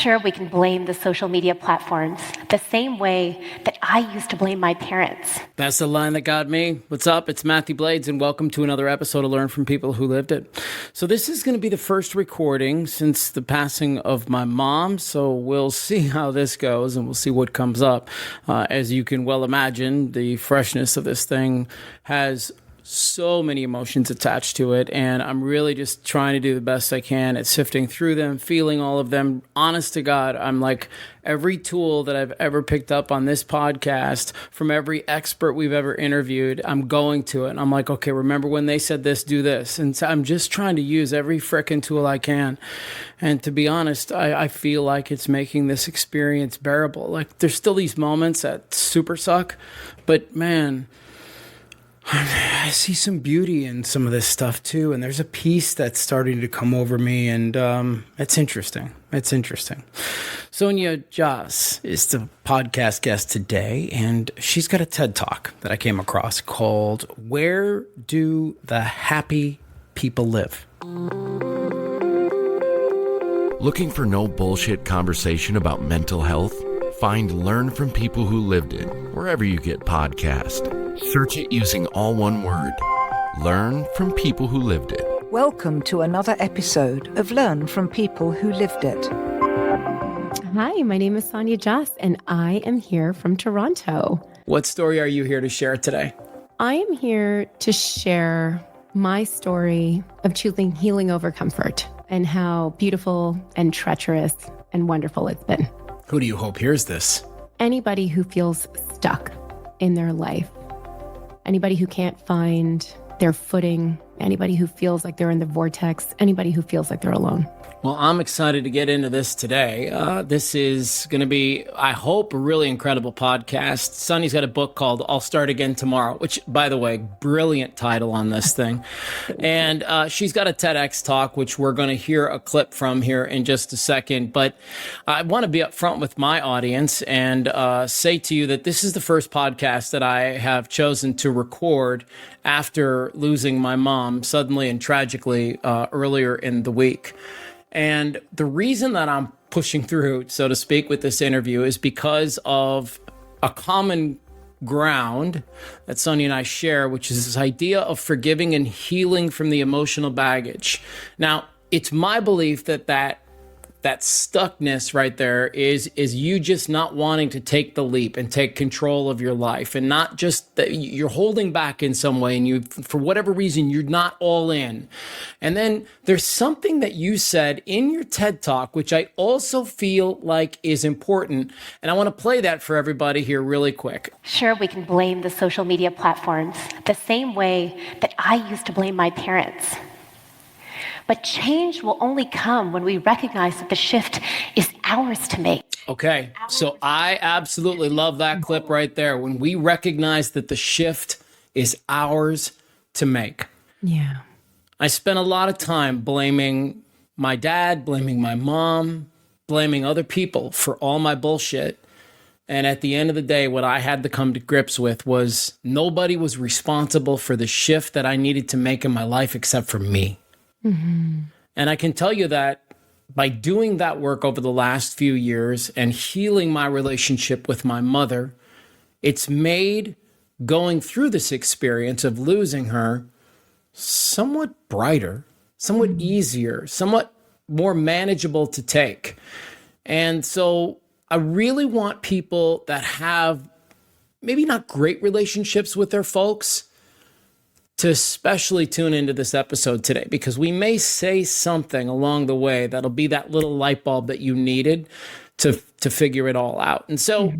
Sure, we can blame the social media platforms the same way that I used to blame my parents. That's the line that got me. What's up? It's Matthew Blades, and welcome to another episode of Learn from People Who Lived It. So this is going to be the first recording since the passing of my mom, so we'll see how this goes, and we'll see what comes up. As you can well imagine, the freshness of this thing has so many emotions attached to it, and I'm really just trying to do the best I can at sifting through them, feeling all of them. Honest to God, I'm like every tool that I've ever picked up on this podcast from every expert we've ever interviewed, I'm going to it. And I'm like, okay, remember when they said this, do this. And so I'm just trying to use every frickin' tool I can. And to be honest, I feel like it's making this experience bearable. Like there's still these moments that super suck, but man, I see some beauty in some of this stuff too, and there's a peace that's starting to come over me, and it's interesting. It's interesting. Sonia Jhas is the podcast guest today, and she's got a TED Talk that I came across called "Where Do the Happy People Live?" Looking for no bullshit conversation about mental health? Find Learn from People Who Lived It wherever you get podcasts. Search it using all one word. Learn from People Who Lived It. Welcome to another episode of Learn from People Who Lived It. Hi, my name is Sonia Jhas, and I am here from Toronto. What story are you here to share today? I am here to share my story of choosing healing over comfort and how beautiful and treacherous and wonderful it's been. Who do you hope hears this? Anybody who feels stuck in their life, anybody who can't find their footing, anybody who feels like they're in the vortex, anybody who feels like they're alone. Well, I'm excited to get into this today. This is going to be, I hope, a really incredible podcast. Sonny's got a book called I'll Start Again Tomorrow, which, by the way, brilliant title on this thing. And she's got a TEDx talk, which we're going to hear a clip from here in just a second. But I want to be upfront with my audience and say to you that this is the first podcast that I have chosen to record after losing my mom suddenly and tragically earlier in the week. And the reason that I'm pushing through, so to speak, with this interview is because of a common ground that Sonia and I share, which is this idea of forgiving and healing from the emotional baggage. Now, it's my belief that stuckness right there is you just not wanting to take the leap and take control of your life, and not just that you're holding back in some way, and you, for whatever reason, you're not all in. And then there's something that you said in your TED Talk, which I also feel like is important. And I want to play that for everybody here really quick. Sure, we can blame the social media platforms the same way that I used to blame my parents. But change will only come when we recognize that the shift is ours to make. Okay, so I absolutely love that clip right there. When we recognize that the shift is ours to make. Yeah. I spent a lot of time blaming my dad, blaming my mom, blaming other people for all my bullshit. And at the end of the day, what I had to come to grips with was nobody was responsible for the shift that I needed to make in my life except for me. Mm-hmm. And I can tell you that by doing that work over the last few years and healing my relationship with my mother, it's made going through this experience of losing her somewhat brighter, somewhat easier, somewhat more manageable to take. And so I really want people that have maybe not great relationships with their folks to especially tune into this episode today, because we may say something along the way that'll be that little light bulb that you needed to figure it all out. And so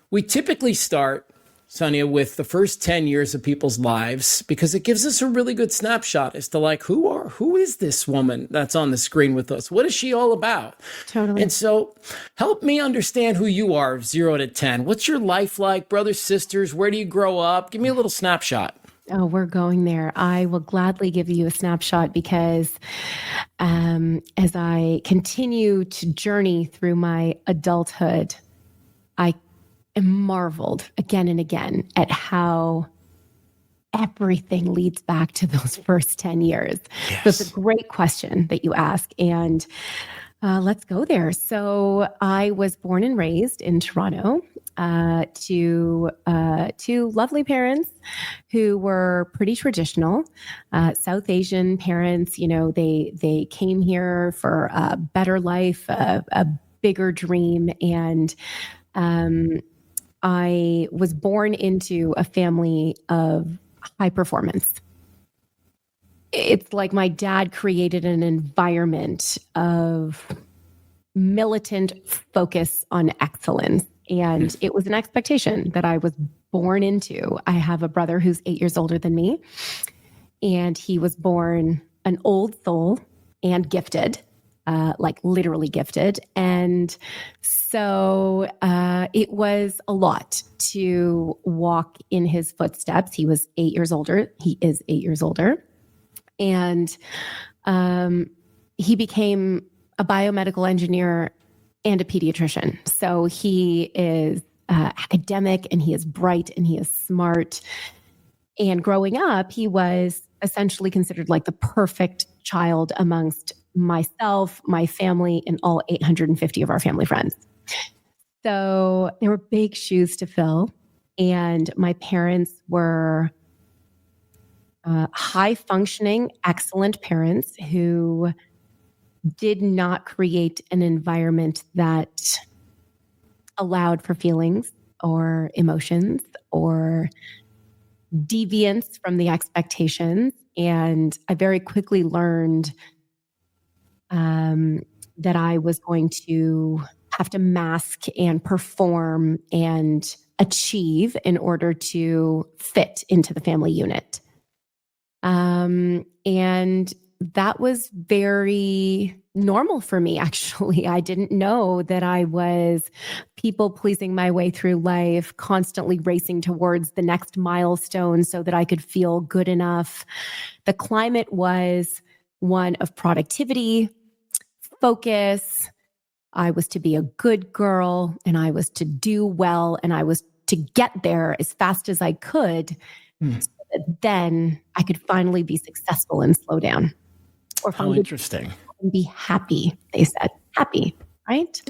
we typically start, Sonia, with the first 10 years of people's lives, because it gives us a really good snapshot as to like, who is this woman that's on the screen with us? What is she all about? Totally. And so help me understand who you are, 0 to 10. What's your life like? Brothers, sisters, where do you grow up? Give me a little snapshot. Oh, we're going there. I will gladly give you a snapshot because as I continue to journey through my adulthood, I am marveled again and again at how everything leads back to those first 10 years. Yes. So it's a great question that you ask. And Let's go there. So I was born and raised in Toronto to two lovely parents who were pretty traditional, South Asian parents. You know, they came here for a better life, a bigger dream, and I was born into a family of high performance. It's like my dad created an environment of militant focus on excellence. And it was an expectation that I was born into. I have a brother who's 8 years older than me, and he was born an old soul and gifted, like literally gifted. And so it was a lot to walk in his footsteps. He was 8 years older. He is 8 years older. And he became a biomedical engineer and a pediatrician. So he is academic, and he is bright, and he is smart. And growing up, he was essentially considered like the perfect child amongst myself, my family, and all 850 of our family friends. So there were big shoes to fill. And my parents were high functioning, excellent parents who did not create an environment that allowed for feelings or emotions or deviance from the expectations. And I very quickly learned that I was going to have to mask and perform and achieve in order to fit into the family unit. And that was very normal for me, actually. I didn't know that I was people pleasing my way through life, constantly racing towards the next milestone so that I could feel good enough. The climate was one of productivity, focus. I was to be a good girl, and I was to do well, and I was to get there as fast as I could. So that then I could finally be successful and slow down. Or How interesting. And be happy, they said. Happy, right?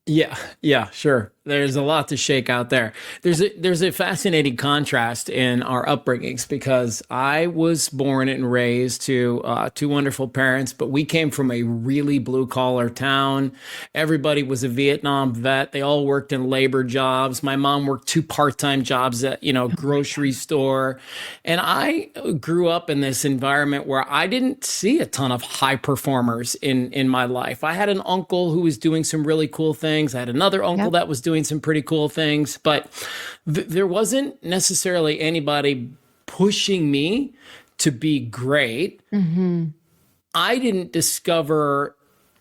Yeah, sure. There's a lot to shake out there. There's a fascinating contrast in our upbringings, because I was born and raised to two wonderful parents, but we came from a really blue collar town. Everybody was a Vietnam vet. They all worked in labor jobs. My mom worked 2 part-time jobs at, grocery store. And I grew up in this environment where I didn't see a ton of high performers in my life. I had an uncle who was doing some really cool things. I had another uncle that was doing some pretty cool things, but there wasn't necessarily anybody pushing me to be great. I didn't discover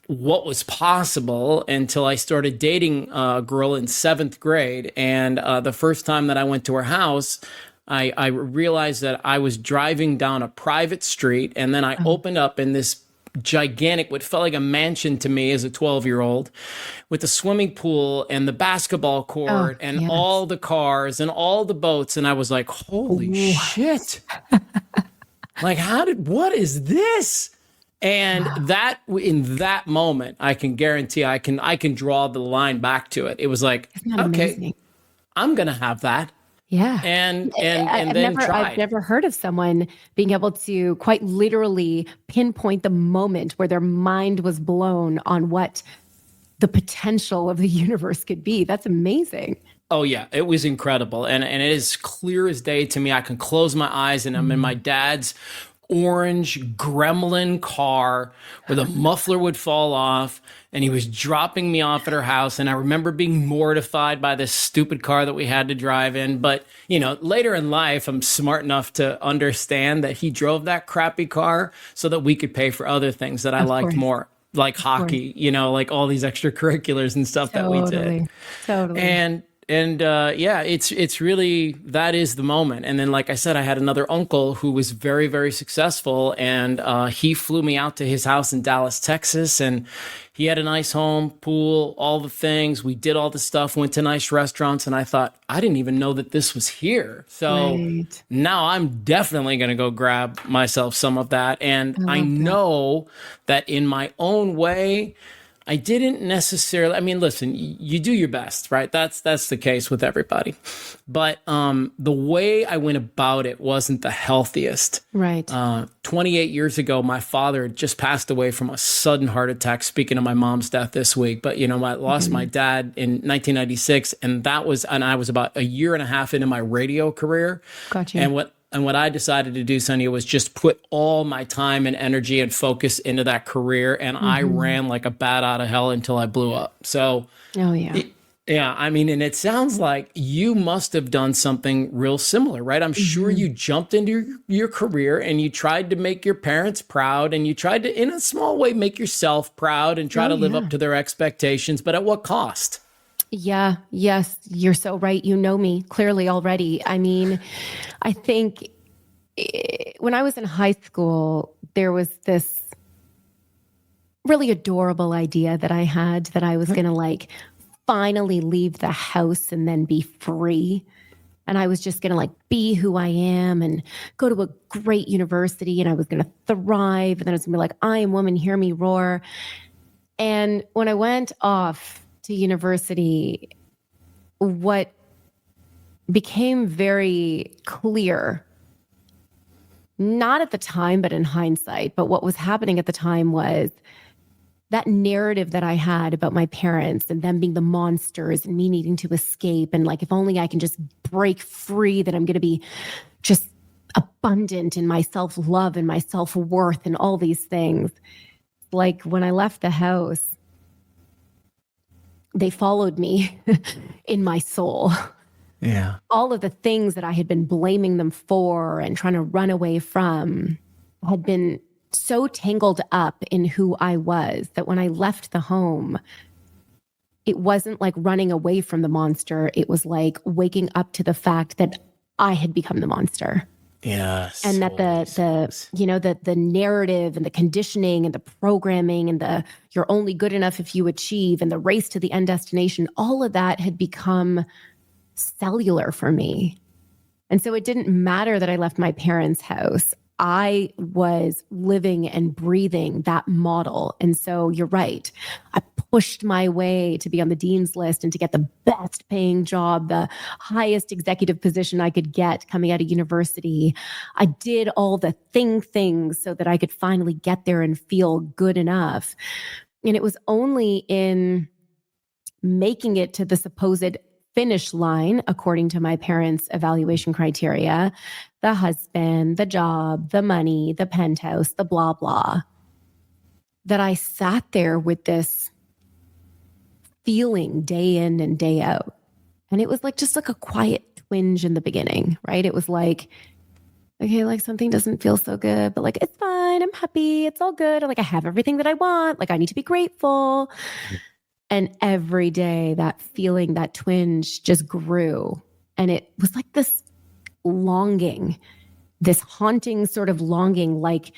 what was possible until I started dating a girl in 7th grade. And the first time that I went to her house, I realized that I was driving down a private street, and then I opened up in this gigantic, what felt like a mansion to me as a 12-year-old, with the swimming pool and the basketball court and all the cars and all the boats. And I was like, holy shit. Like, what is this? And that, in that moment, I can guarantee I can draw the line back to it. It was like, okay, amazing? I'm going to have that. Yeah. And then tried. I've never heard of someone being able to quite literally pinpoint the moment where their mind was blown on what the potential of the universe could be. That's amazing. Oh yeah, it was incredible. And it is clear as day to me. I can close my eyes and I'm in my dad's orange gremlin car where the muffler would fall off, and he was dropping me off at her house. And I remember being mortified by this stupid car that we had to drive in. But, later in life, I'm smart enough to understand that he drove that crappy car so that we could pay for other things that I liked more, like hockey, like all these extracurriculars and stuff that we did. Totally. And it's really, that is the moment. And then, like I said, I had another uncle who was very, very successful, and he flew me out to his house in Dallas, Texas, and he had a nice home, pool, all the things. We did all the stuff, went to nice restaurants, and I thought, I didn't even know that this was here. So now I'm definitely going to go grab myself some of that. And I know that in my own way, I didn't necessarily, I mean, listen, you do your best, right? That's the case with everybody. But the way I went about it wasn't the healthiest. Right. 28 years ago, my father had just passed away from a sudden heart attack, speaking of my mom's death this week. But, you know, I lost my dad in 1996, and I was about a year and a half into my radio career. Gotcha. And what I decided to do, Sonia, was just put all my time and energy and focus into that career. And I ran like a bat out of hell until I blew up. So, Oh, yeah. yeah, I mean, and it sounds like you must have done something real similar, right? I'm sure you jumped into your career and you tried to make your parents proud, and you tried to, in a small way, make yourself proud and try to live up to their expectations. But at what cost? Yeah. Yes. You're so right. You know me clearly already. I mean, I think when I was in high school, there was this really adorable idea that I had that I was going to like finally leave the house and then be free. And I was just going to like be who I am and go to a great university, and I was going to thrive. And then I was going to be like, I am woman, hear me roar. And when I went off to university, what became very clear, not at the time, but in hindsight, but what was happening at the time was that narrative that I had about my parents and them being the monsters and me needing to escape. And like, if only I can just break free, that I'm going to be just abundant in my self-love and my self-worth and all these things. Like when I left the house, they followed me in my soul. Yeah. All of the things that I had been blaming them for and trying to run away from had been so tangled up in who I was that when I left the home, it wasn't like running away from the monster. It was like waking up to the fact that I had become the monster. Yes. And that the narrative and the conditioning and the programming and the you're only good enough if you achieve and the race to the end destination, all of that had become cellular for me. And so it didn't matter that I left my parents' house. I was living and breathing that model. And so you're right. I pushed my way to be on the dean's list and to get the best paying job, the highest executive position I could get coming out of university. I did all the things so that I could finally get there and feel good enough. And it was only in making it to the supposed finish line, according to my parents' evaluation criteria, the husband, the job, the money, the penthouse, the blah, blah, that I sat there with this feeling day in and day out. And it was like, just like a quiet twinge in the beginning, right? It was like, okay, like something doesn't feel so good, but like, it's fine. I'm happy. It's all good. Like I have everything that I want. Like I need to be grateful. And every day that feeling, that twinge just grew. And it was like this longing, this haunting sort of longing, like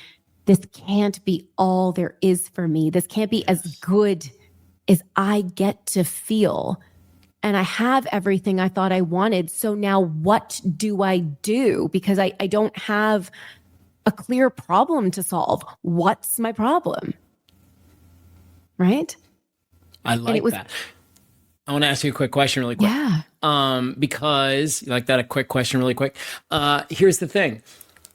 this can't be all there is for me. This can't be as good as I get to feel. And I have everything I thought I wanted. So now what do I do? Because I don't have a clear problem to solve. What's my problem? Right? I like that. I want to ask you a quick question really quick. Yeah. Because you like that, a quick question really quick. Here's the thing.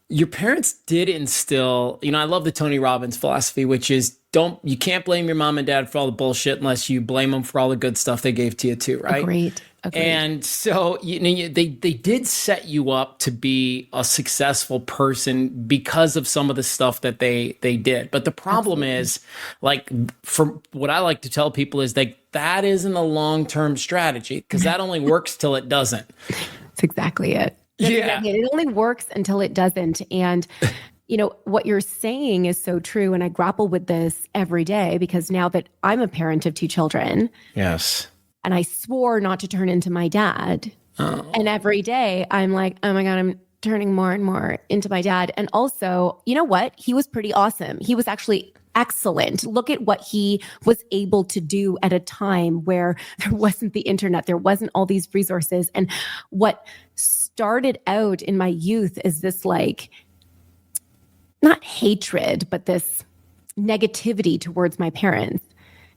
Your parents did instill, I love the Tony Robbins philosophy, which is you can't blame your mom and dad for all the bullshit unless you blame them for all the good stuff they gave to you too, right? Agreed. And so they did set you up to be a successful person because of some of the stuff that they did. But the problem is, like, for what I like to tell people is that isn't a long-term strategy, because that only works till it doesn't. That's exactly it. It only works until it doesn't. And what you're saying is so true. And I grapple with this every day because now that I'm a parent of 2 children. Yes. And I swore not to turn into my dad. Oh. And every day I'm like, oh my God, I'm turning more and more into my dad. And also, you know what? He was pretty awesome. He was actually excellent. Look at what he was able to do at a time where there wasn't the internet. There wasn't all these resources. And what started out in my youth is this, like, not hatred, but this negativity towards my parents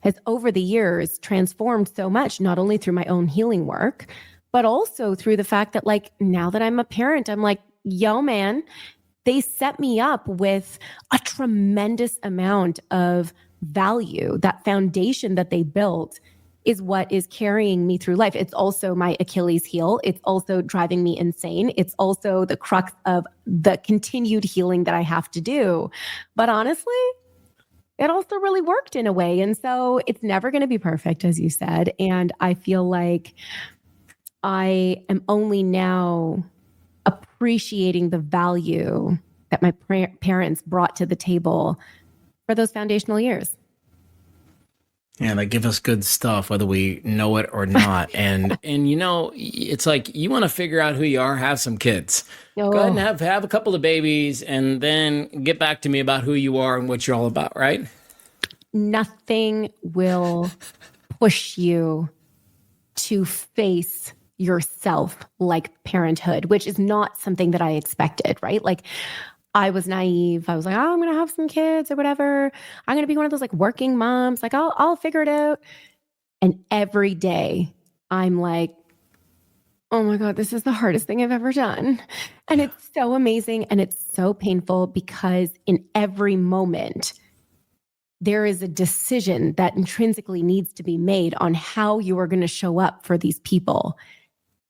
has over the years transformed so much, not only through my own healing work, but also through the fact that like now that I'm a parent, I'm like, yo, man, they set me up with a tremendous amount of value. That foundation that they built is what is carrying me through life. It's also my Achilles heel. It's also driving me insane. It's also the crux of the continued healing that I have to do. But honestly, it also really worked in a way. And so it's never going to be perfect, as you said. And I feel like I am only now appreciating the value that my parents brought to the table for those foundational years. Yeah, they give us good stuff, whether we know it or not. And you know, it's like you want to figure out who you are, have some kids. Oh. Go ahead and have a couple of babies, and then get back to me about who you are and what you're all about, right? Nothing will push you to face yourself like parenthood, which is not something that I expected, right? Like I was naive. I was like, oh, I'm going to have some kids or whatever. I'm going to be one of those like working moms. Like I'll figure it out. And every day I'm like, oh my God, this is the hardest thing I've ever done. And it's so amazing. And it's so painful because in every moment, there is a decision that intrinsically needs to be made on how you are going to show up for these people.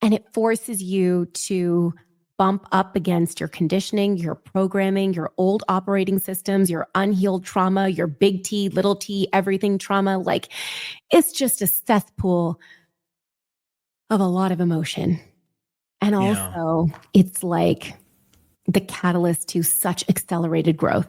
And it forces you to bump up against your conditioning, your programming, your old operating systems, your unhealed trauma, your big T, little t, everything trauma. Like it's just a cesspool of a lot of emotion. And also it's like the catalyst to such accelerated growth.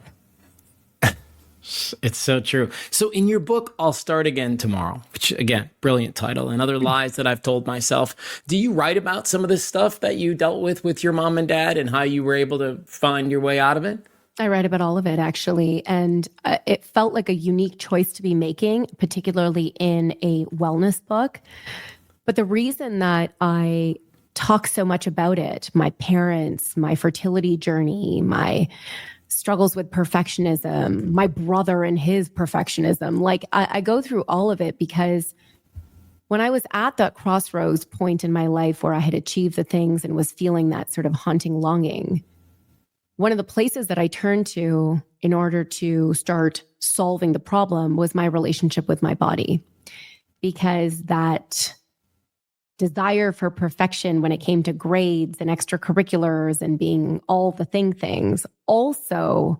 It's so true. So in your book, I'll Start Again Tomorrow, which again, brilliant title, and other lies that I've told myself. Do you write about some of this stuff that you dealt with your mom and dad and how you were able to find your way out of it? I write about all of it actually. And it felt like a unique choice to be making, particularly in a wellness book. But the reason that I talk so much about it, my parents, my fertility journey, my struggles with perfectionism, my brother and his perfectionism. Like I go through all of it because when I was at that crossroads point in my life where I had achieved the things and was feeling that sort of haunting longing, one of the places that I turned to in order to start solving the problem was my relationship with my body. Because that desire for perfection when it came to grades and extracurriculars and being all the things also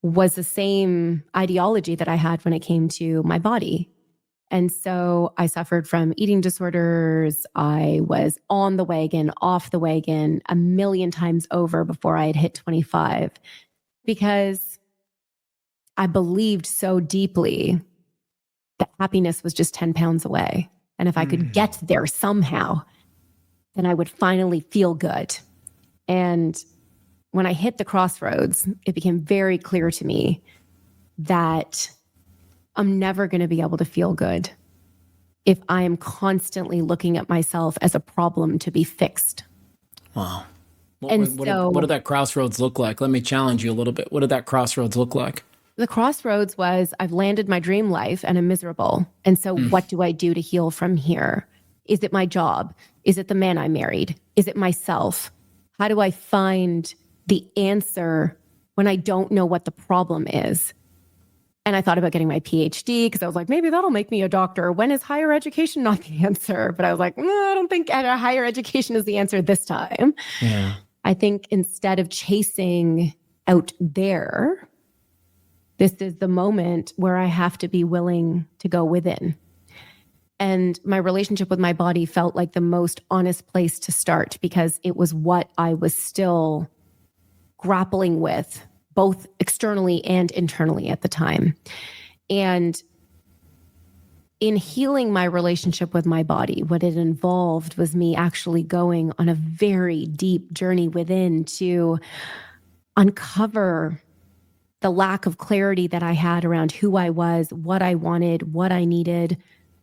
was the same ideology that I had when it came to my body. And so I suffered from eating disorders. I was on the wagon, off the wagon a million times over before I had hit 25 because I believed so deeply that happiness was just 10 pounds away. And if I could get there somehow, then I would finally feel good. And when I hit the crossroads, it became very clear to me that I'm never going to be able to feel good if I am constantly looking at myself as a problem to be fixed. Wow. What did that crossroads look like? Let me challenge you a little bit. What did that crossroads look like? The crossroads was I've landed my dream life and I'm miserable. And so what do I do to heal from here? Is it my job? Is it the man I married? Is it myself? How do I find the answer when I don't know what the problem is? And I thought about getting my PhD because I was like, maybe that'll make me a doctor. When is higher education not the answer? But I was like, no, I don't think higher education is the answer this time. Yeah. I think instead of chasing out there, this is the moment where I have to be willing to go within. And my relationship with my body felt like the most honest place to start because it was what I was still grappling with, both externally and internally at the time. And in healing my relationship with my body, what it involved was me actually going on a very deep journey within to uncover the lack of clarity that I had around who I was, what I wanted, what I needed,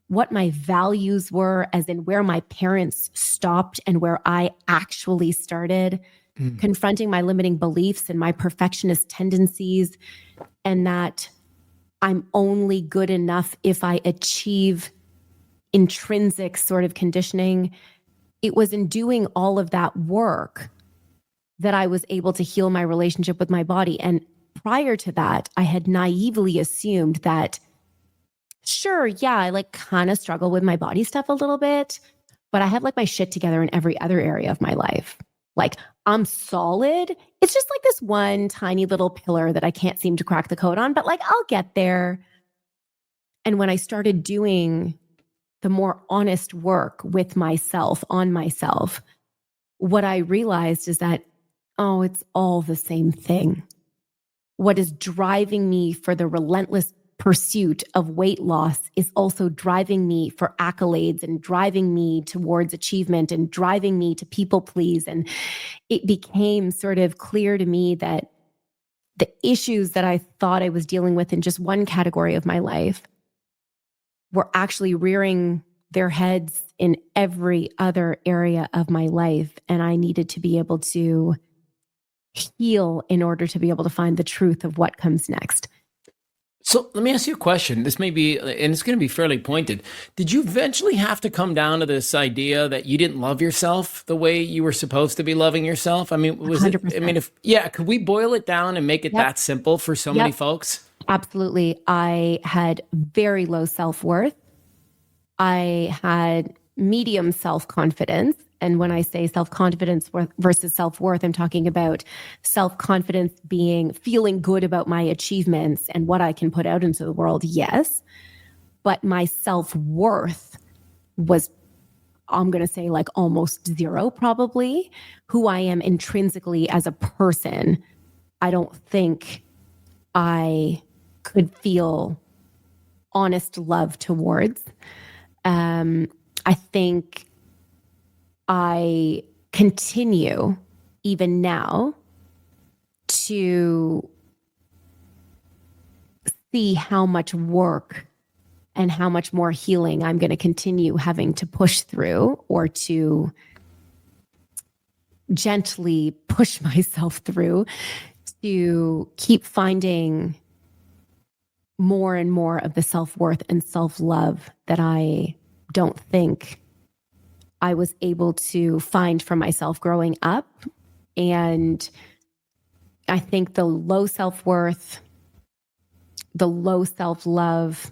what my values were, as in where my parents stopped and where I actually started, confronting my limiting beliefs and my perfectionist tendencies, and that I'm only good enough if I achieve intrinsic sort of conditioning. It was in doing all of that work that I was able to heal my relationship with my body. And prior to that, I had naively assumed that, sure, yeah, I like kind of struggle with my body stuff a little bit, but I have like my shit together in every other area of my life. Like I'm solid. It's just like this one tiny little pillar that I can't seem to crack the code on, but like I'll get there. And when I started doing the more honest work with myself, on myself, what I realized is that, oh, it's all the same thing. What is driving me for the relentless pursuit of weight loss is also driving me for accolades and driving me towards achievement and driving me to people please. And it became sort of clear to me that the issues that I thought I was dealing with in just one category of my life were actually rearing their heads in every other area of my life. And I needed to be able to heal in order to be able to find the truth of what comes next. So let me ask you a question. This may be, and it's going to be fairly pointed. Did you eventually have to come down to this idea that you didn't love yourself the way you were supposed to be loving yourself? I mean, was 100%. it, I mean, could we boil it down and make it that simple for so many folks? Absolutely. I had very low self-worth. I had medium self-confidence. And when I say self-confidence versus self-worth, I'm talking about self-confidence being feeling good about my achievements and what I can put out into the world. Yes. But my self-worth was, I'm going to say like almost zero, probably. Who I am intrinsically as a person, I don't think I could feel honest love towards. I think I continue even now to see how much work and how much more healing I'm going to continue having to push through or to gently push myself through to keep finding more and more of the self-worth and self-love that I don't think I was able to find for myself growing up. And I think the low self-worth, the low self-love,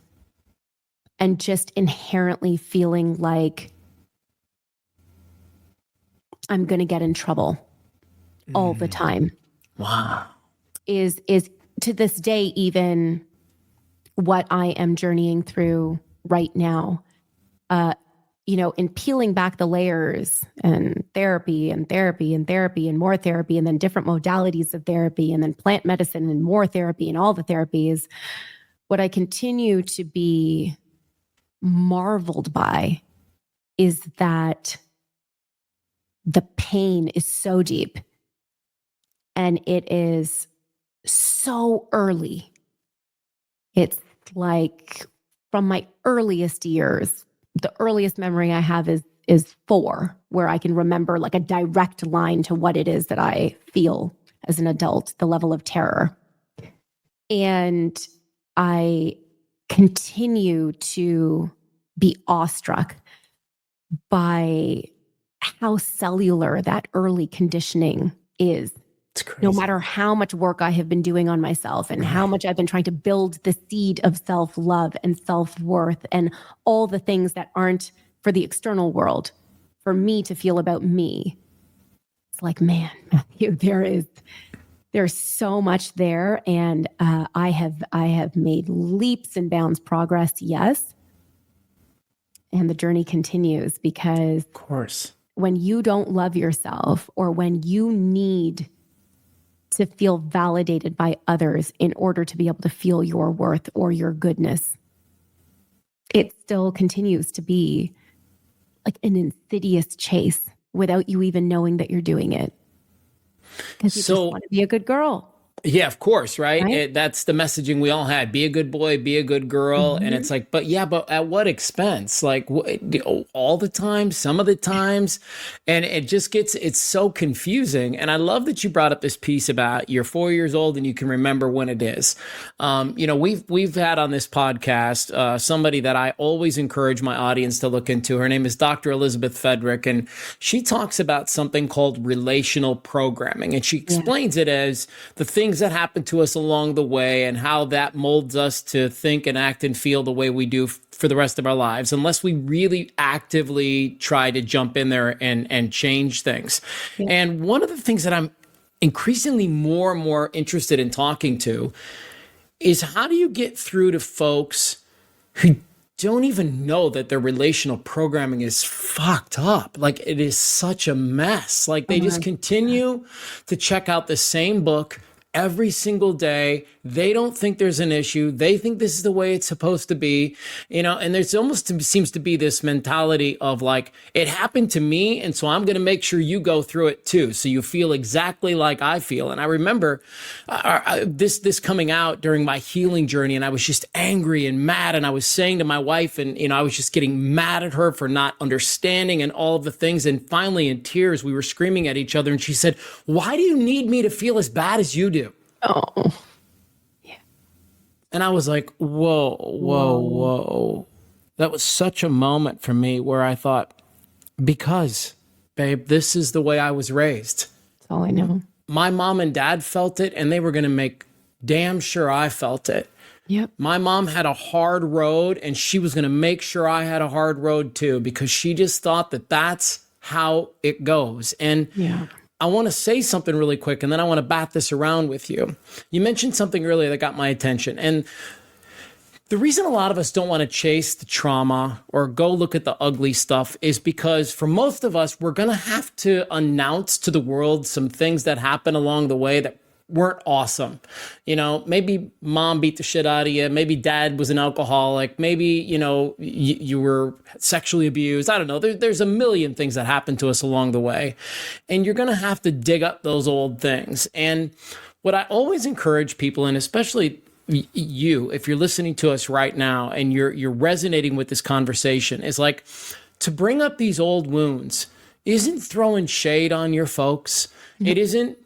and just inherently feeling like I'm going to get in trouble all the time. Wow. Is to this day even what I am journeying through right now. In peeling back the layers and therapy and therapy and therapy and more therapy and then different modalities of therapy and then plant medicine and more therapy and all the therapies, what I continue to be marveled by is that the pain is so deep and it is so early. It's like from my earliest years, the earliest memory I have is 4, where I can remember like a direct line to what it is that I feel as an adult, the level of terror. And I continue to be awestruck by how cellular that early conditioning is. It's crazy. No matter how much work I have been doing on myself and how much I've been trying to build the seed of self-love and self-worth and all the things that aren't for the external world, for me to feel about me. It's like, man, Matthew, there's so much there. And I have made leaps and bounds progress. Yes. And the journey continues because Of course, when you don't love yourself or when you need to feel validated by others in order to be able to feel your worth or your goodness, it still continues to be like an insidious chase without you even knowing that you're doing it. Because you just want to be a good girl. Yeah, of course, right? Right? That's the messaging we all had. Be a good boy, be a good girl. And Mhm. it's like, but yeah, but at what expense? Like all the time, some of the times. And it just gets, it's so confusing. And I love that you brought up this piece about you're 4 years old and you can remember when it is. We've had on this podcast somebody that I always encourage my audience to look into. Her name is Dr. Elizabeth Fedrick, and she talks about something called relational programming. And she Yeah. explains it as the things that happen to us along the way and how that molds us to think and act and feel the way we do for the rest of our lives, unless we really actively try to jump in there and change things. Yeah. And one of the things that I'm increasingly more and more interested in talking to is how do you get through to folks who don't even know that their relational programming is fucked up. Like it is such a mess. Like they just continue to check out the same book every single day. They don't think there's an issue. They think this is the way it's supposed to be, and there's almost seems to be this mentality of like, it happened to me. And so I'm going to make sure you go through it too. So you feel exactly like I feel. And I remember this coming out during my healing journey. And I was just angry and mad. And I was saying to my wife, and, I was just getting mad at her for not understanding and all of the things. And finally in tears, we were screaming at each other. And she said, "Why do you need me to feel as bad as you do?" Oh, And I was like, whoa. That was such a moment for me where I thought, because, babe, this is the way I was raised. that's all I know. My mom and dad felt it, and they were going to make damn sure I felt it. Yep. My mom had a hard road, and she was going to make sure I had a hard road too, because she just thought that that's how it goes. And Yeah. I want to say something really quick, and then I want to bat this around with you. You mentioned something earlier that got my attention. And the reason a lot of us don't want to chase the trauma or go look at the ugly stuff is because for most of us, we're going to have to announce to the world some things that happen along the way that weren't awesome. Maybe mom beat the shit out of you. Maybe dad was an alcoholic. Maybe, you were sexually abused. I don't know. There's a million things that happen to us along the way. And you're going to have to dig up those old things. And what I always encourage people, and especially you, if you're listening to us right now and you're resonating with this conversation, is like to bring up these old wounds isn't throwing shade on your folks. It isn't,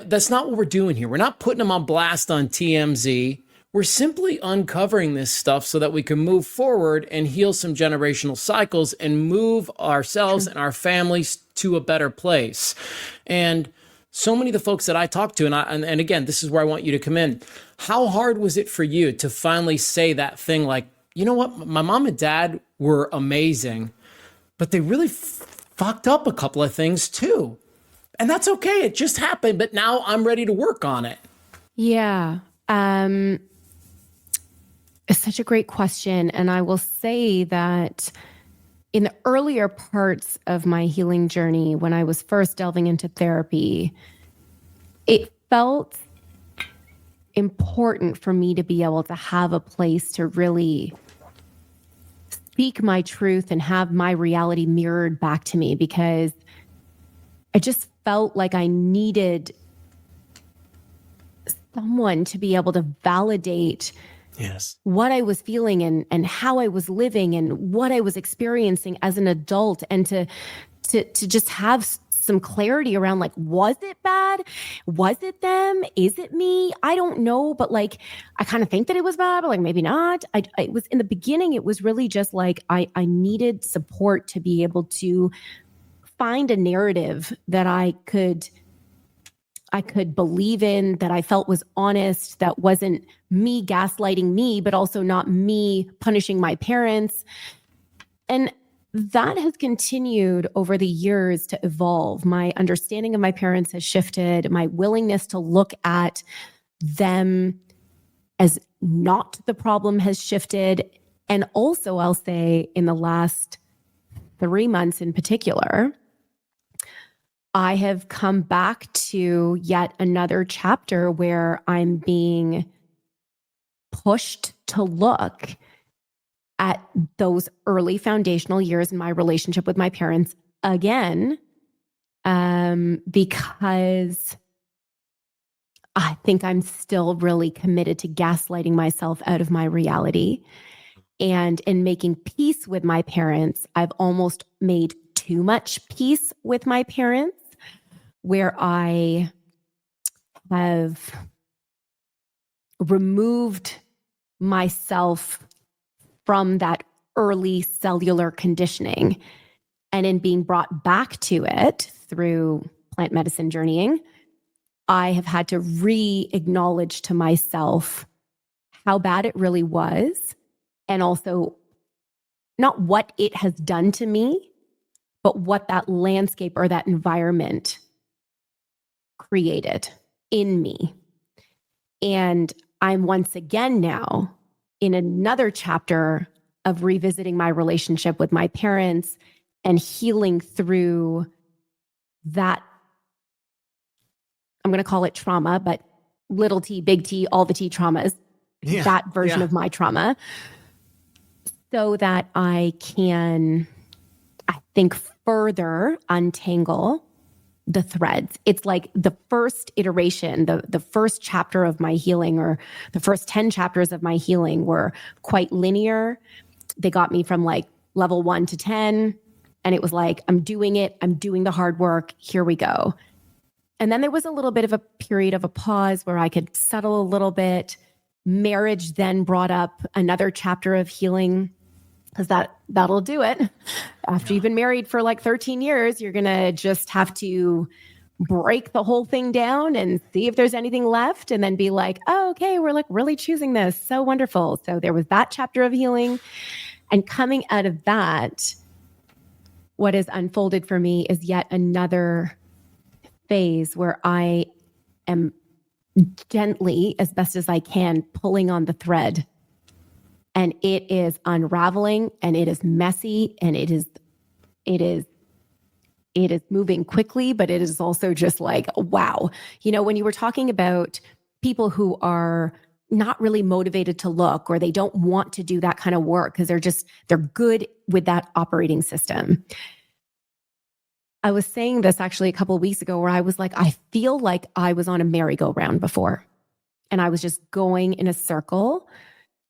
that's not what we're doing here. We're not putting them on blast on TMZ. We're simply uncovering this stuff so that we can move forward and heal some generational cycles and move ourselves and our families to a better place. And so many of the folks that I talk to, and again, this is where I want you to come in. How hard was it for you to finally say that thing like, you know what, my mom and dad were amazing, but they really fucked up a couple of things too. And that's okay. It just happened, but now I'm ready to work on it. Yeah. It's such a great question. And I will say that in the earlier parts of my healing journey, when I was first delving into therapy, it felt important for me to be able to have a place to really speak my truth and have my reality mirrored back to me, because I just felt like I needed someone to be able to validate what I was feeling and how I was living and what I was experiencing as an adult, and to just have some clarity around, like, was it bad? Was it them? Is it me? I don't know, but like, I kind of think that it was bad, but like maybe not. I was in the beginning, it was really just like I needed support to be able to find a narrative that I could believe in, that I felt was honest, that wasn't me gaslighting me, but also not me punishing my parents. And that has continued over the years to evolve. My understanding of my parents has shifted. My willingness to look at them as not the problem has shifted. And also, I'll say in the last 3 months in particular, I have come back to yet another chapter where I'm being pushed to look at those early foundational years in my relationship with my parents again, because I think I'm still really committed to gaslighting myself out of my reality. And in making peace with my parents, I've almost made too much peace with my parents, where I have removed myself from that early cellular conditioning. And in being brought back to it through plant medicine journeying, I have had to re-acknowledge to myself how bad it really was, and also not what it has done to me, but what that landscape or that environment created in me. And I'm once again now in another chapter of revisiting my relationship with my parents and healing through that. I'm going to call it trauma, but little t, big T, all the T traumas, that version of my trauma, so that I can, I think, further untangle the threads. It's like the first iteration, the first chapter of my healing, or the first 10 chapters of my healing, were quite linear. They got me from like level 1 to 10. And it was like, I'm doing it. I'm doing the hard work. Here we go. And then there was a little bit of a period of a pause where I could settle a little bit. Marriage then brought up another chapter of healing, because that'll do it. After you've been married for like 13 years, you're going to just have to break the whole thing down and see if there's anything left, and then be like, oh, okay, we're like really choosing this. So wonderful. So there was that chapter of healing. And coming out of that, what has unfolded for me is yet another phase where I am gently, as best as I can, pulling on the thread. And it is unraveling, and it is messy, and it is moving quickly, but it is also just like, wow. You know, when you were talking about people who are not really motivated to look, or they don't want to do that kind of work because they're good with that operating system. I was saying this actually a couple of weeks ago, where I was like, I feel like I was on a merry-go-round before, and I was just going in a circle,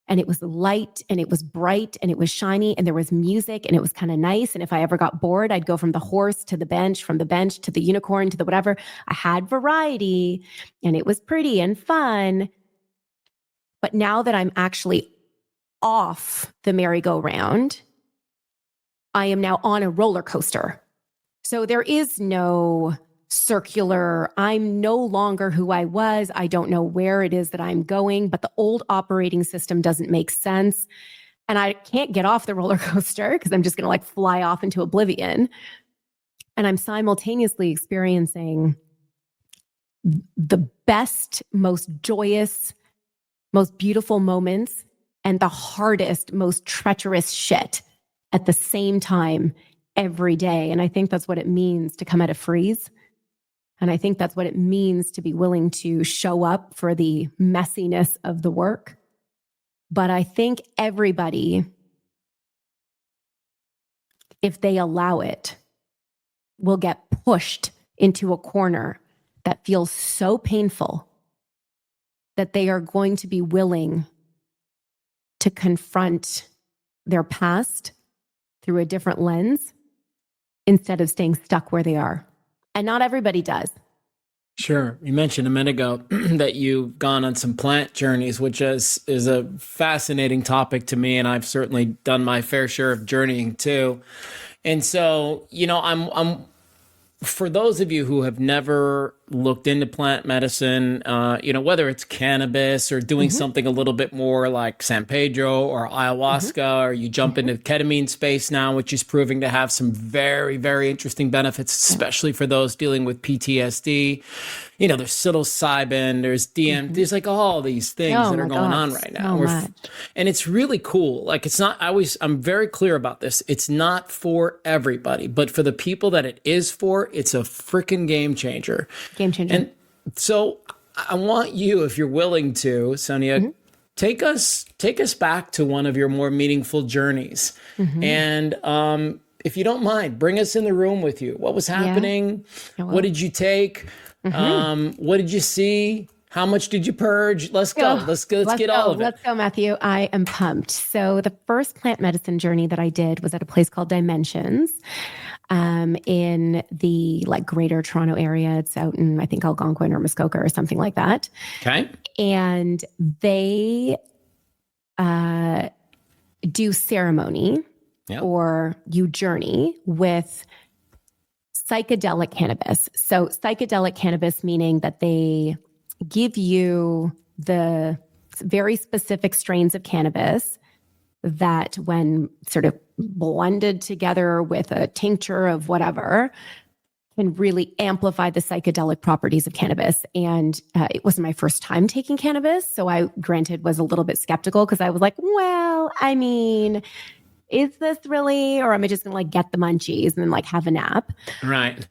and it was light, and it was bright, and it was shiny, and there was music, and it was kind of nice. And if I ever got bored, I'd go from the horse to the bench, from the bench to the unicorn to the whatever. I had variety, and it was pretty and fun. But now that I'm actually off the merry-go-round, I am now on a roller coaster. So there is no circular, I'm no longer who I was. I don't know where it is that I'm going, but the old operating system doesn't make sense. And I can't get off the roller coaster because I'm just going to like fly off into oblivion. And I'm simultaneously experiencing the best, most joyous, most beautiful moments, and the hardest, most treacherous shit at the same time every day. And I think that's what it means to come out of freeze. And I think that's what it means to be willing to show up for the messiness of the work. But I think everybody, if they allow it, will get pushed into a corner that feels so painful that they are going to be willing to confront their past through a different lens instead of staying stuck where they are. And not everybody does. Sure. You mentioned a minute ago that you've gone on some plant journeys, which is a fascinating topic to me. And I've certainly done my fair share of journeying too. And so, you know, I'm for those of you who have never looked into plant medicine, you know, whether it's cannabis or doing something a little bit more like San Pedro or ayahuasca, or you jump into ketamine space now, which is proving to have some very, very interesting benefits, especially for those dealing with PTSD. You know, there's psilocybin, there's there's like all these things that are going on right now. And it's really cool. Like, it's not, I'm very clear about this. It's not for everybody, but for the people that it is for, it's a freaking game changer. Game changer. And so I want you, if you're willing to, Sonia, take us back to one of your more meaningful journeys. And if you don't mind, bring us in the room with you. What was happening? What did you take? What did you see? How much did you purge? Let's go. Let's get all of it. Let's go, Matthew. I am pumped. So the first plant medicine journey that I did was at a place called Dimensions in the greater Toronto area. It's out in, I think, Algonquin or Muskoka or something like that. Okay. And they do ceremony or you journey with psychedelic cannabis. So psychedelic cannabis meaning that they give you the very specific strains of cannabis that when sort of blended together with a tincture of whatever can really amplify the psychedelic properties of cannabis. And it wasn't my first time taking cannabis. So I, granted, was a little bit skeptical because I was like, well, I mean, is this really, or am I just going to get the munchies and then have a nap? Right.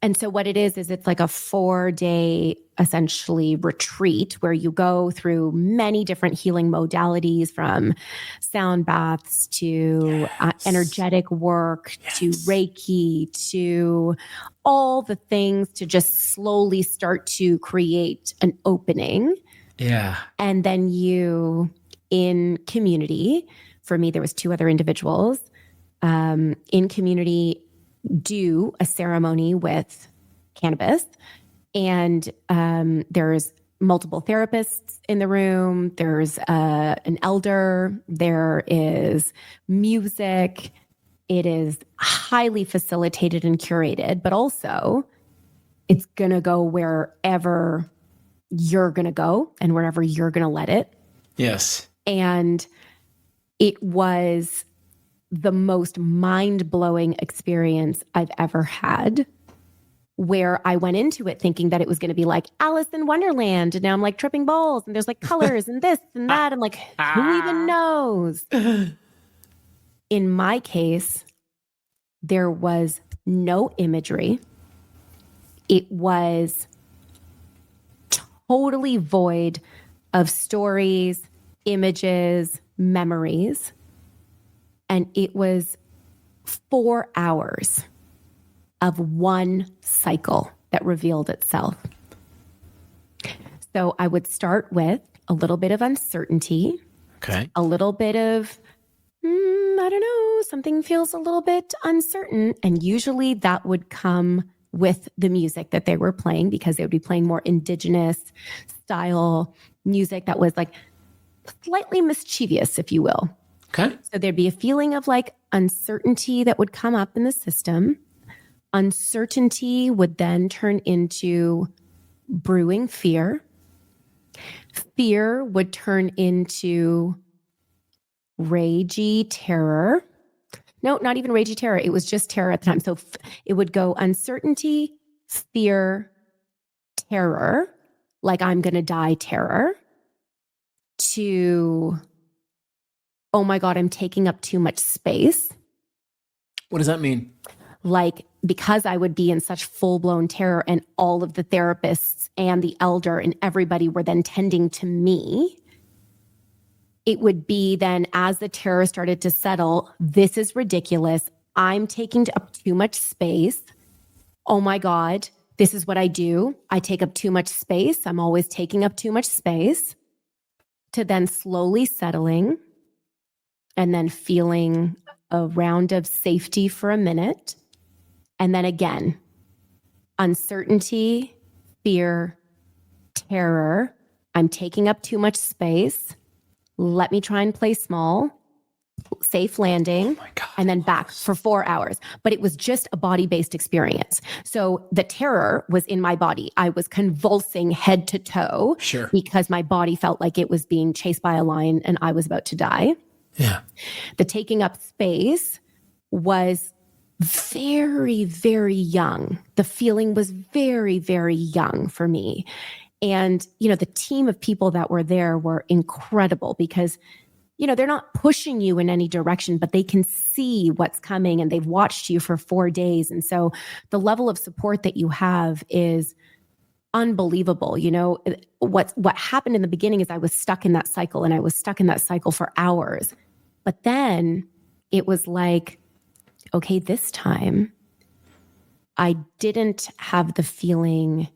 And so what it is it's like a 4-day essentially retreat where you go through many different healing modalities, from sound baths to energetic work to Reiki to all the things to just slowly start to create an opening. Yeah. And then you, in community, for me, there was 2 other individuals in community, do a ceremony with cannabis. And there's multiple therapists in the room. There's an elder. There is music. It is highly facilitated and curated, but also it's going to go wherever you're going to go and wherever you're going to let it. Yes. And it was the most mind-blowing experience I've ever had, where I went into it thinking that it was going to be like Alice in Wonderland. And now I'm tripping balls and there's colors and this and that. I'm like, who even knows? In my case, there was no imagery. It was totally void of stories, images, memories. And it was 4 hours of one cycle that revealed itself. So I would start with a little bit of uncertainty. Okay. A little bit of, I don't know, something feels a little bit uncertain. And usually that would come with the music that they were playing, because they would be playing more indigenous style music that was slightly mischievous, if you will. Okay. So there'd be a feeling of uncertainty that would come up in the system. Uncertainty would then turn into brewing fear. Fear would turn into ragey terror. No, not even ragey terror. It was just terror at the time. So it would go uncertainty, fear, terror, I'm going to die terror, to, oh my God, I'm taking up too much space. What does that mean? Because I would be in such full-blown terror and all of the therapists and the elder and everybody were then tending to me, it would be then, as the terror started to settle, this is ridiculous. I'm taking up too much space. Oh my God, this is what I do. I take up too much space. I'm always taking up too much space. To then slowly settling and then feeling a round of safety for a minute. And then again, uncertainty, fear, terror. I'm taking up too much space. Let me try and play small, safe landing, and then back for 4 hours. But it was just a body-based experience. So the terror was in my body. I was convulsing head to toe because my body felt like it was being chased by a lion and I was about to die. Yeah. The taking up space was very, very young. The feeling was very, very young for me. And, the team of people that were there were incredible because, they're not pushing you in any direction, but they can see what's coming and they've watched you for 4 days. And so the level of support that you have is unbelievable. What happened in the beginning is I was stuck in that cycle, and I was stuck in that cycle for hours. But then it was okay, this time I didn't have the feeling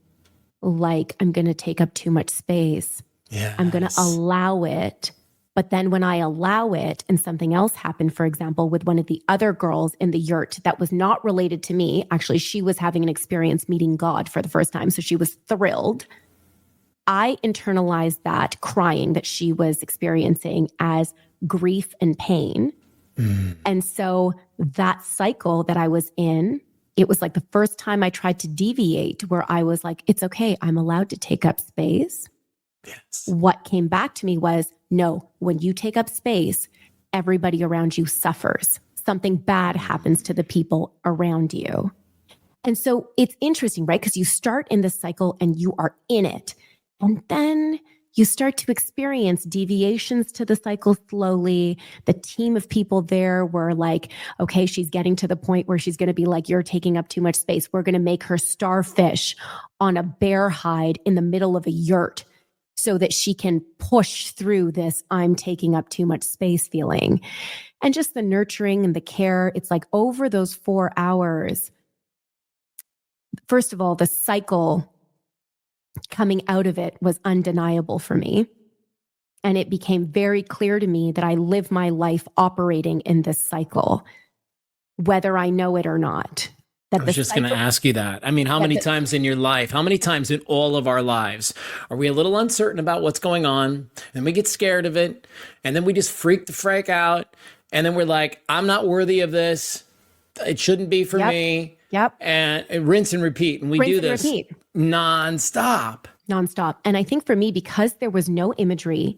like I'm going to take up too much space. Yes. I'm going to allow it. But then when I allow it and something else happened, for example, with one of the other girls in the yurt that was not related to me, actually, she was having an experience meeting God for the first time. So she was thrilled. I internalized that crying that she was experiencing as grief and pain. And so that cycle that I was in, it was like the first time I tried to deviate where I was like, it's okay, I'm allowed to take up space. Yes. What came back to me was, no, when you take up space, everybody around you suffers. Something bad happens to the people around you. And so it's interesting, right? Because you start in this cycle and you are in it. And then you start to experience deviations to the cycle slowly. The team of people there were like, okay, she's getting to the point where she's going to be like, you're taking up too much space. We're going to make her starfish on a bear hide in the middle of a yurt so that she can push through this I'm taking up too much space feeling. And just the nurturing and the care, it's like over those 4 hours, first of all, the cycle coming out of it was undeniable for me. And it became very clear to me that I live my life operating in this cycle, whether I know it or not. I was just going to ask you that. I mean, how many times in your life, how many times in all of our lives are we a little uncertain about what's going on, and we get scared of it, and then we just freak the frick out, and then we're like, I'm not worthy of this. It shouldn't be for me. Yep. And rinse and repeat. And we do this nonstop. And I think for me, because there was no imagery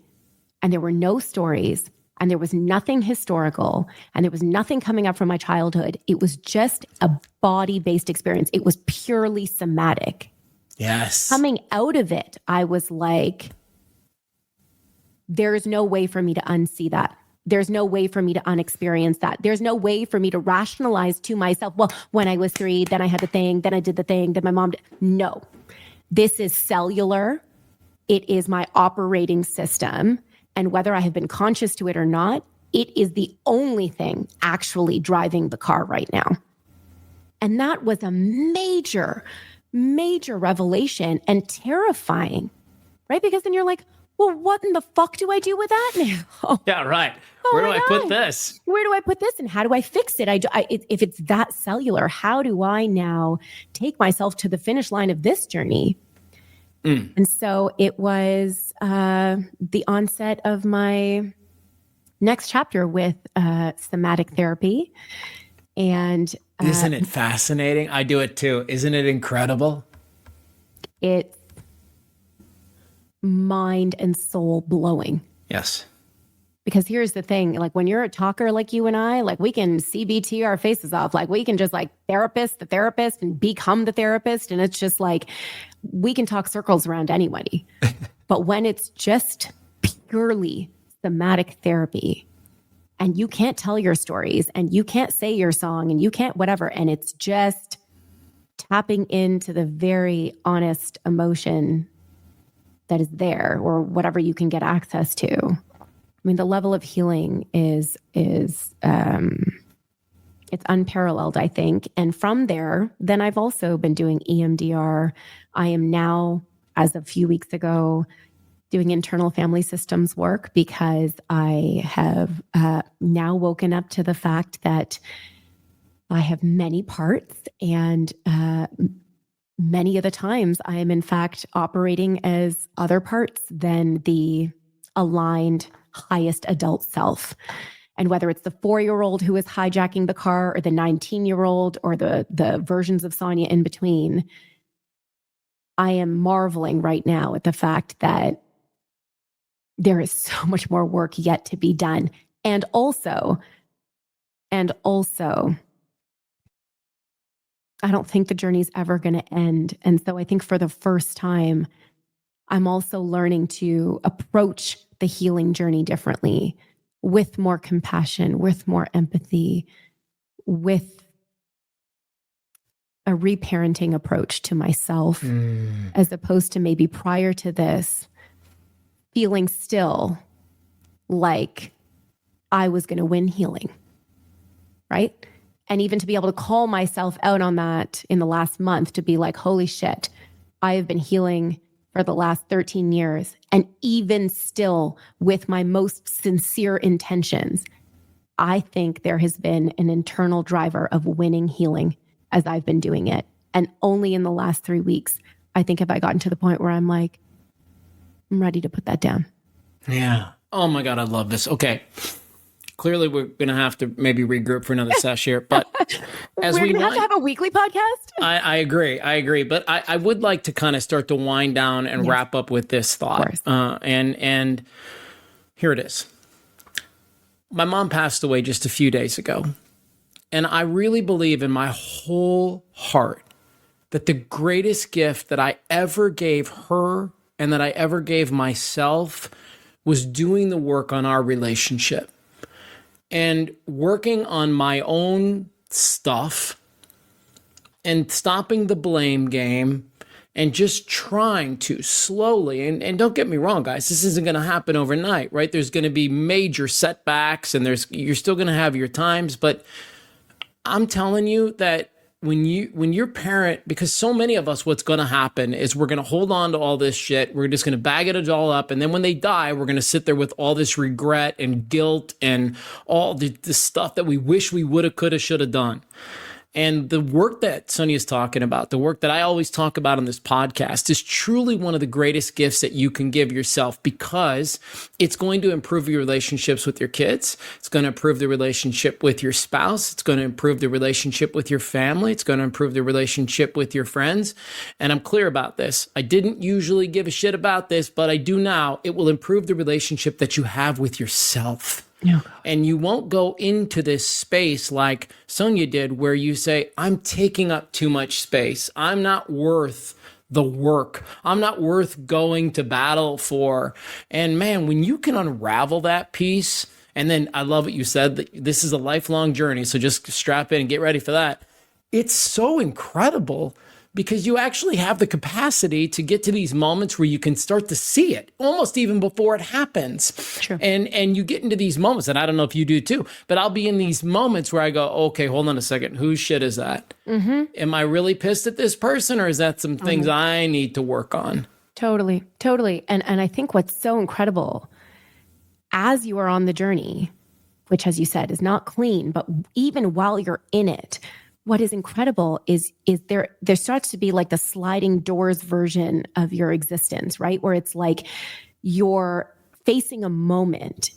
and there were no stories and there was nothing historical and there was nothing coming up from my childhood, it was just a body-based experience. It was purely somatic. Yes. Coming out of it, I was like, there is no way for me to unsee that. There's no way for me to unexperience that. There's no way for me to rationalize to myself, well, when I was 3, then I had the thing, then I did the thing, then my mom did. No, this is cellular. It is my operating system. And whether I have been conscious to it or not, it is the only thing actually driving the car right now. And that was a major, major revelation and terrifying, right? Because then you're like, well, what in the fuck do I do with that now? Yeah, right. Where do I put this? Where do I put this and how do I fix it? If it's that cellular, how do I now take myself to the finish line of this journey? And so it was the onset of my next chapter with somatic therapy. And isn't it fascinating? I do it too. Isn't it incredible? It's mind and soul blowing. Yes. Because here's the thing, like when you're a talker like you and I, like we can CBT our faces off. Like we can just like the therapist and become the therapist. And it's just like, we can talk circles around anybody. But when it's just purely somatic therapy and you can't tell your stories and you can't say your song and you can't whatever, and it's just tapping into the very honest emotion that is there or whatever you can get access to. I mean, the level of healing is it's unparalleled, I think. And from there, then I've also been doing EMDR. I am now, as of a few weeks ago, doing internal family systems work because I have now woken up to the fact that I have many parts, and many of the times I am in fact operating as other parts than the aligned highest adult self. And whether it's the 4-year-old who is hijacking the car or the 19-year-old or the versions of Sonia in between, I am marveling right now at the fact that there is so much more work yet to be done. And also, I don't think the journey's ever going to end. And so I think for the first time, I'm also learning to approach the healing journey differently, with more compassion, with more empathy, with a reparenting approach to myself, as opposed to maybe prior to this, feeling still like I was going to win healing, right? And even to be able to call myself out on that in the last month, to be like, holy shit, I have been healing for the last 13 years. And even still, with my most sincere intentions, I think there has been an internal driver of winning healing as I've been doing it. And only in the last 3 weeks, I think, have I gotten to the point where I'm like, I'm ready to put that down. Yeah. Oh my God, I love this. Okay. Clearly, we're going to have to maybe regroup for another sesh here. But as We're we going to have to have a weekly podcast? I agree. But I would like to kind of start to wind down and wrap up with this thought. And here it is. My mom passed away just a few days ago. And I really believe in my whole heart that the greatest gift that I ever gave her and that I ever gave myself was doing the work on our relationship and working on my own stuff and stopping the blame game and just trying to slowly, and don't get me wrong, guys, this isn't going to happen overnight, right? There's going to be major setbacks and you're still going to have your times, but I'm telling you that when your parent, because so many of us, what's going to happen is we're going to hold on to all this shit. We're just going to bag it all up. And then when they die, we're going to sit there with all this regret and guilt and all the stuff that we wish we would have, could have, should have done. And the work that Sonia's talking about, the work that I always talk about on this podcast, is truly one of the greatest gifts that you can give yourself, because it's going to improve your relationships with your kids. It's going to improve the relationship with your spouse. It's going to improve the relationship with your family. It's going to improve the relationship with your friends. And I'm clear about this. I didn't usually give a shit about this, but I do now. It will improve the relationship that you have with yourself. No. And you won't go into this space like Sonia did, where you say, I'm taking up too much space. I'm not worth the work. I'm not worth going to battle for. And man, when you can unravel that piece, and then I love what you said, that this is a lifelong journey. So just strap in and get ready for that. It's so incredible, because you actually have the capacity to get to these moments where you can start to see it almost even before it happens. True. And you get into these moments, and I don't know if you do too, but I'll be in these moments where I go, okay, hold on a second. Whose shit is that? Mm-hmm. Am I really pissed at this person, or is that some things I need to work on? Totally. And I think what's so incredible, as you are on the journey, which, as you said, is not clean, but even while you're in it, what is incredible is there starts to be like the sliding doors version of your existence, right? Where it's like you're facing a moment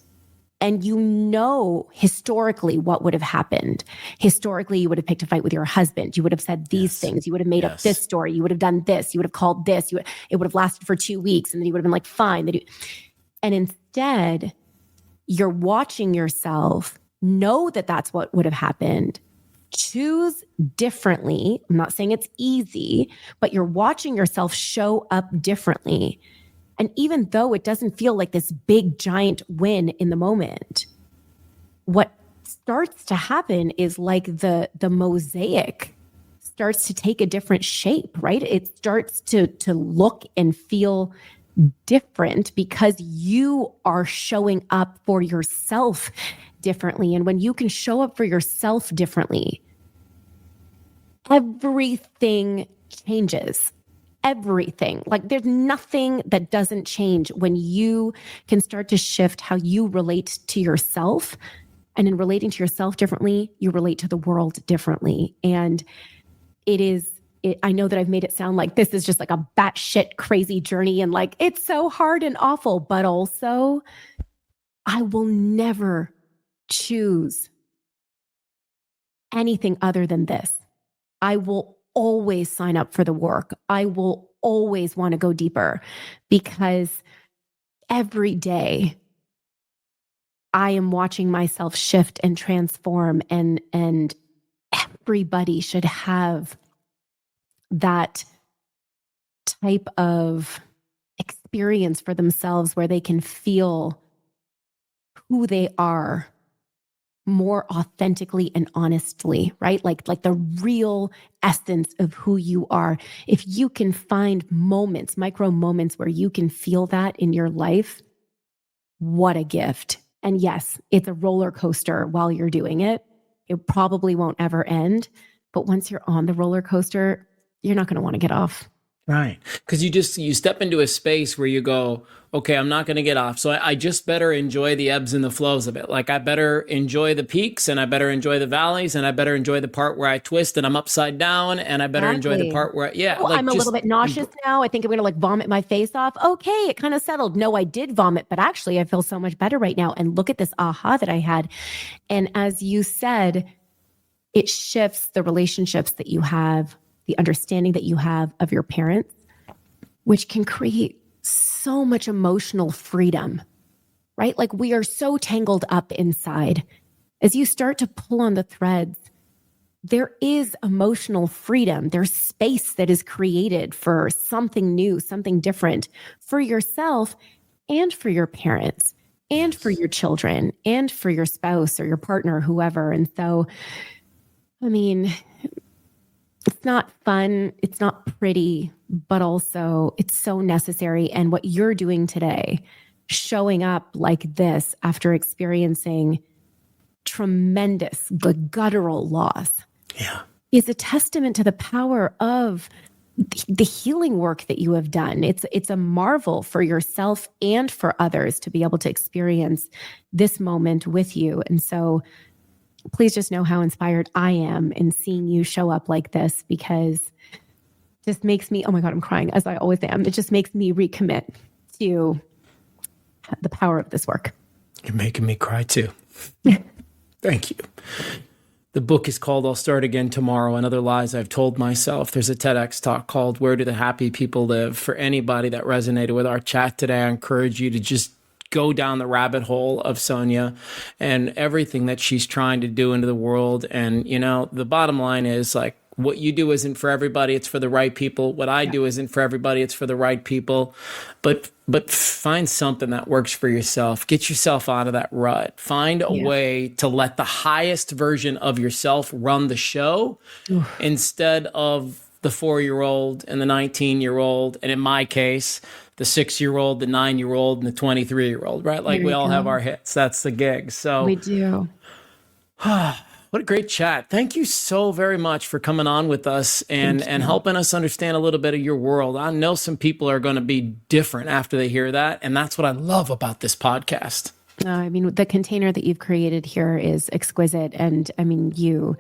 and you know historically what would have happened. Historically, you would have picked a fight with your husband. You would have said these things. You would have made up this story. You would have done this. You would have called this. It would have lasted for 2 weeks, and then you would have been like, fine. And instead, you're watching yourself know that that's what would have happened. Choose differently. I'm not saying it's easy, but you're watching yourself show up differently. And even though it doesn't feel like this big, giant win in the moment, what starts to happen is like the mosaic starts to take a different shape, right? It starts to look and feel different because you are showing up for yourself differently. And when you can show up for yourself differently, everything changes. Everything. Like there's nothing that doesn't change when you can start to shift how you relate to yourself. And in relating to yourself differently, you relate to the world differently. And I know that I've made it sound like this is just like a batshit crazy journey and like it's so hard and awful, but also I will never choose anything other than this. I will always sign up for the work. I will always want to go deeper because every day I am watching myself shift and transform, and everybody should have that type of experience for themselves where they can feel who they are more authentically and honestly, right? Like the real essence of who you are. If you can find moments, micro moments where you can feel that in your life, what a gift. And yes, it's a roller coaster while you're doing it. It probably won't ever end. But once you're on the roller coaster, you're not going to want to get off. Right. Because you step into a space where you go, okay, I'm not going to get off. So I just better enjoy the ebbs and the flows of it. Like I better enjoy the peaks, and I better enjoy the valleys, and I better enjoy the part where I twist and I'm upside down, and I better enjoy the part where, I'm a little bit nauseous now. I think I'm going to like vomit my face off. Okay, it kind of settled. No, I did vomit, but actually I feel so much better right now. And look at this aha that I had. And as you said, it shifts the relationships that you have, the understanding that you have of your parents, which can create so much emotional freedom, right? Like we are so tangled up inside. As you start to pull on the threads, there is emotional freedom. There's space that is created for something new, something different for yourself and for your parents and for your children and for your spouse or your partner, whoever. And so, I mean, it's not fun. It's not pretty, but also it's so necessary. And what you're doing today, showing up like this after experiencing tremendous guttural loss, is a testament to the power of the healing work that you have done. It's a marvel for yourself and for others to be able to experience this moment with you. And so please just know how inspired I am in seeing you show up like this, because it just makes me, oh my God, I'm crying as I always am. It just makes me recommit to the power of this work. You're making me cry too. Thank you. The book is called I'll Start Again Tomorrow and Other Lies I've Told Myself. There's a TEDx talk called Where Do the Happy People Live? For anybody that resonated with our chat today, I encourage you to just go down the rabbit hole of Sonia and everything that she's trying to do into the world. And, the bottom line is like, what you do isn't for everybody. It's for the right people. What I do isn't for everybody. It's for the right people. But find something that works for yourself. Get yourself out of that rut. Find a way to let the highest version of yourself run the show instead of the 4-year-old and the 19-year-old. And in my case, the 6-year-old, the 9-year-old, and the 23-year-old, right? Like we all have our hits. That's the gig. So we do. What a great chat. Thank you so very much for coming on with us and helping us understand a little bit of your world. I know some people are going to be different after they hear that. And that's what I love about this podcast. I mean, the container that you've created here is exquisite. And I mean, you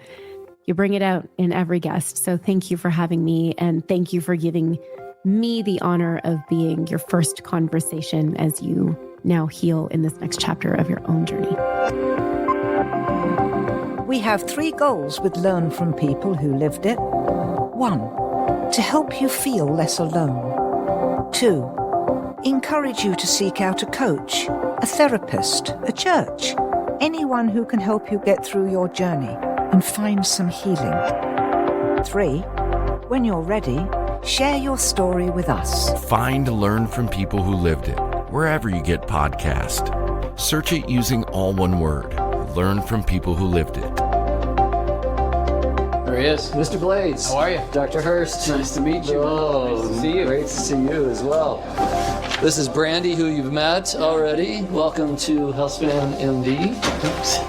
bring it out in every guest. So thank you for having me. And thank you for giving me the honor of being your first conversation as you now heal in this next chapter of your own journey. We have 3 goals with Learn from People Who Lived It. 1, to help you feel less alone. 2, encourage you to seek out a coach, a therapist, a church, anyone who can help you get through your journey and find some healing. 3, when you're ready, share your story with us. Find Learn from People Who Lived It wherever you get podcasts. Search it using all one word. Learn from People Who Lived It. There he is. Mr. Blades. How are you? Dr. Hurst. Nice to meet you. Oh, nice to see you. Great to see you as well. This is Brandy, who you've met already. Welcome to Healthspan MD.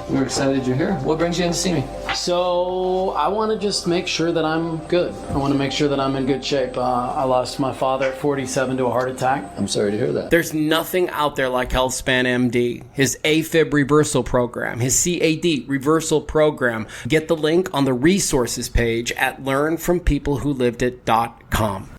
We're excited you're here. What brings you in to see me? So I want to just make sure that I'm good. I want to make sure that I'm in good shape. I lost my father at 47 to a heart attack. I'm sorry to hear that. There's nothing out there like Healthspan MD. His AFib reversal program, his CAD reversal program. Get the link on the resources page at learnfrompeoplewholivedit.com.